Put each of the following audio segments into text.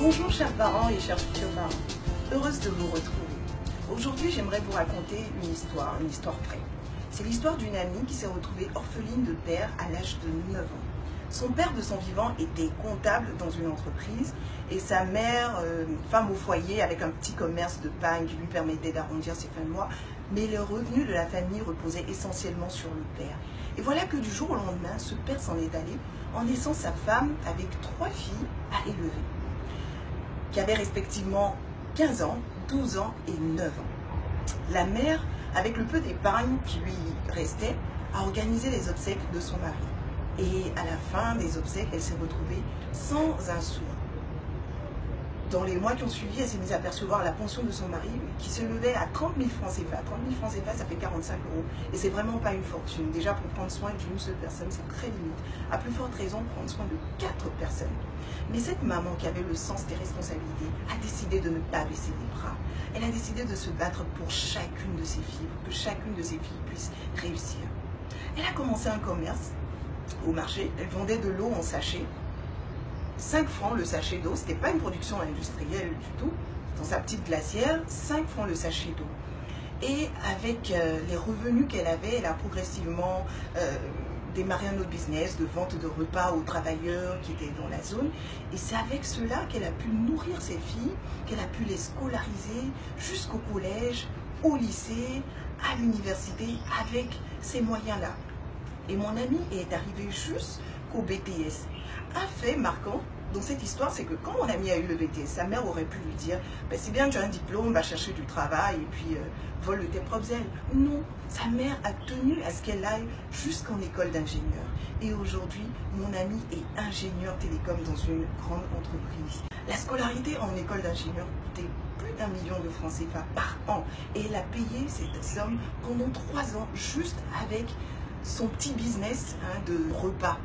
Bonjour chers parents et chers futurs parents, heureuse de vous retrouver. Aujourd'hui j'aimerais vous raconter une histoire vraie. C'est l'histoire d'une amie qui s'est retrouvée orpheline de père à l'âge de 9 ans. Son père de son vivant était comptable dans une entreprise et sa mère, femme au foyer avec un petit commerce de pain qui lui permettait d'arrondir ses fins de mois, mais le revenu de la famille reposait essentiellement sur le père. Et voilà que du jour au lendemain, ce père s'en est allé en laissant sa femme avec 3 filles à élever, qui avaient respectivement 15 ans, 12 ans et 9 ans. La mère, avec le peu d'épargne qui lui restait, a organisé les obsèques de son mari. Et à la fin des obsèques, elle s'est retrouvée sans un sou. Dans les mois qui ont suivi, elle s'est mise à percevoir la pension de son mari qui se levait à 30 000 francs CFA. 30 000 francs CFA, ça fait 45 €. Et c'est vraiment pas une fortune. Déjà, pour prendre soin d'une seule personne, c'est très limite. À plus forte raison, prendre soin de 4 personnes. Mais cette maman qui avait le sens des responsabilités a décidé de ne pas baisser les bras. Elle a décidé de se battre pour chacune de ses filles, pour que chacune de ses filles puisse réussir. Elle a commencé un commerce au marché. Elle vendait de l'eau en sachet. 5 francs le sachet d'eau, ce n'était pas une production industrielle du tout. Dans sa petite glacière, 5 francs le sachet d'eau. Et avec les revenus qu'elle avait, elle a progressivement démarré un autre business de vente de repas aux travailleurs qui étaient dans la zone. Et c'est avec cela qu'elle a pu nourrir ses filles, qu'elle a pu les scolariser jusqu'au collège, au lycée, à l'université, avec ces moyens-là. Et mon amie est arrivée jusqu'au BTS. Un fait marquant dans cette histoire, c'est que quand mon amie a eu le BTS, sa mère aurait pu lui dire ben, c'est bien, tu as un diplôme, va chercher du travail et puis vole tes propres ailes. Non, sa mère a tenu à ce qu'elle aille jusqu'en école d'ingénieur. Et aujourd'hui, mon amie est ingénieur télécom dans une grande entreprise. La scolarité en école d'ingénieur coûtait plus d'1 million de francs CFA par an. Et elle a payé cette somme pendant 3 ans juste avec son petit business de repas.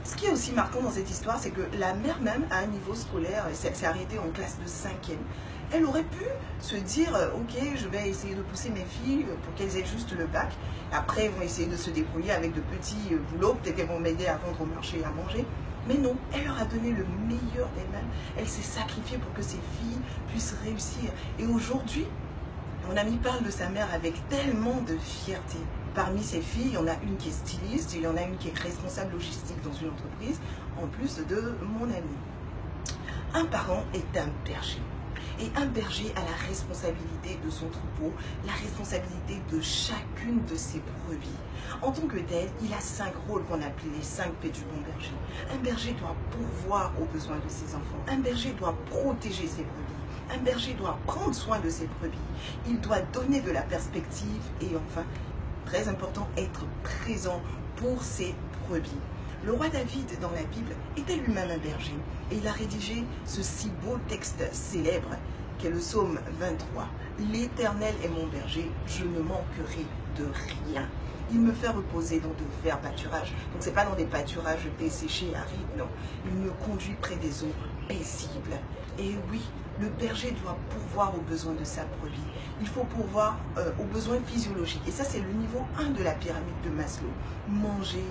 Ce qui est aussi marquant dans cette histoire, c'est que la mère même, à un niveau scolaire, elle s'est arrêtée en classe de 5e. Elle aurait pu se dire, ok, je vais essayer de pousser mes filles pour qu'elles aient juste le bac. Après, elles vont essayer de se débrouiller avec de petits boulots, peut-être qu'elles vont m'aider à vendre au marché et à manger. Mais non, elle leur a donné le meilleur d'elle-même. Elle s'est sacrifiée pour que ses filles puissent réussir. Et aujourd'hui, mon amie parle de sa mère avec tellement de fierté. Parmi ses filles, il y en a une qui est styliste, il y en a une qui est responsable logistique dans une entreprise, en plus de mon amie. Un parent est un berger. Et un berger a la responsabilité de son troupeau, la responsabilité de chacune de ses brebis. En tant que tel, il a 5 rôles qu'on appelle les 5 P du bon berger. Un berger doit pourvoir aux besoins de ses enfants. Un berger doit protéger ses brebis. Un berger doit prendre soin de ses brebis. Il doit donner de la perspective et enfin, très important, être présent pour ses brebis. Le roi David, dans la Bible, était lui-même un berger. Et il a rédigé ce si beau texte célèbre qu'est le psaume 23. « L'Éternel est mon berger, je ne manquerai de rien. Il me fait reposer dans de verts pâturages. » Donc ce n'est pas dans des pâturages desséchés, arides, non. Il me conduit près des eaux paisibles. Et oui, le berger doit pourvoir aux besoins de sa brebis. Il faut pourvoir aux besoins physiologiques. Et ça, c'est le niveau 1 de la pyramide de Maslow. Manger,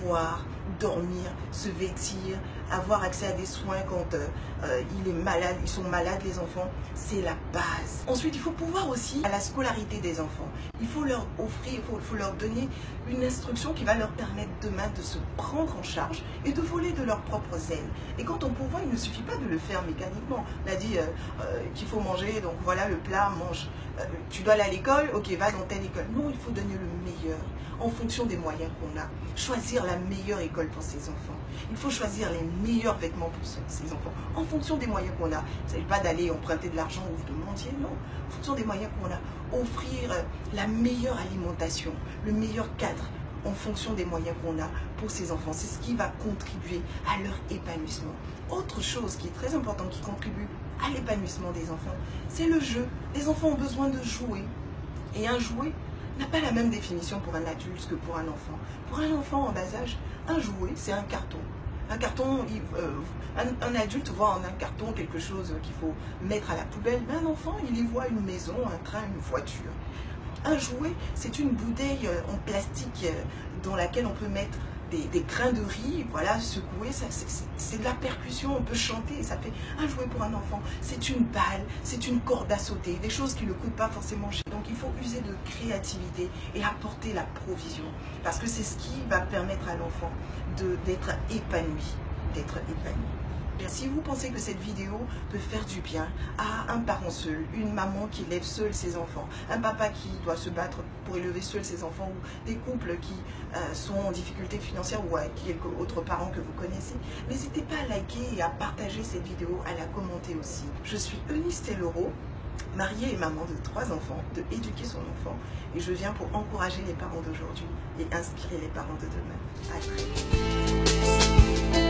boire, dormir, se vêtir, avoir accès à des soins quand il est malade, ils sont malades les enfants, c'est la base. Ensuite, il faut pouvoir aussi à la scolarité des enfants. Il faut leur offrir, il faut leur donner une instruction qui va leur permettre demain de se prendre en charge et de voler de leurs propres ailes. Et quand on pourvoit, il ne suffit pas de le faire mécaniquement. On a dit qu'il faut manger, donc voilà le plat, mange. Tu dois aller à l'école, ok, va dans telle école. Non, il faut donner le meilleur en fonction des moyens qu'on a. Choisir la meilleure école pour ses enfants. Il faut choisir les meilleurs vêtements pour ses enfants en fonction des moyens qu'on a. Il ne s'agit pas d'aller emprunter de l'argent ou de mendier, non. En fonction des moyens qu'on a. Offrir la meilleure alimentation, le meilleur cadre en fonction des moyens qu'on a pour ses enfants. C'est ce qui va contribuer à leur épanouissement. Autre chose qui est très importante, qui contribue à l'épanouissement des enfants, c'est le jeu. Les enfants ont besoin de jouer. Et un jouet n'a pas la même définition pour un adulte que pour un enfant. Pour un enfant en bas âge, un jouet, c'est un carton. Un carton, un adulte voit en un carton quelque chose qu'il faut mettre à la poubelle, mais un enfant, il y voit une maison, un train, une voiture. Un jouet, c'est une bouteille en plastique dans laquelle on peut mettre des grains de riz, voilà, secouer, c'est de la percussion, on peut chanter, ça fait un jouet pour un enfant. C'est une balle, c'est une corde à sauter, des choses qui ne coûtent pas forcément cher. Donc il faut user de créativité et apporter la provision, parce que c'est ce qui va permettre à l'enfant d'être épanoui, Si vous pensez que cette vidéo peut faire du bien à un parent seul, une maman qui élève seule ses enfants, un papa qui doit se battre pour élever seul ses enfants, ou des couples qui sont en difficulté financière, ou avec quelques autres parents que vous connaissez, n'hésitez pas à liker et à partager cette vidéo, à la commenter aussi. Je suis Eunice Tellero, mariée et maman de 3 enfants, de éduquer son enfant, et je viens pour encourager les parents d'aujourd'hui et inspirer les parents de demain. À très vite.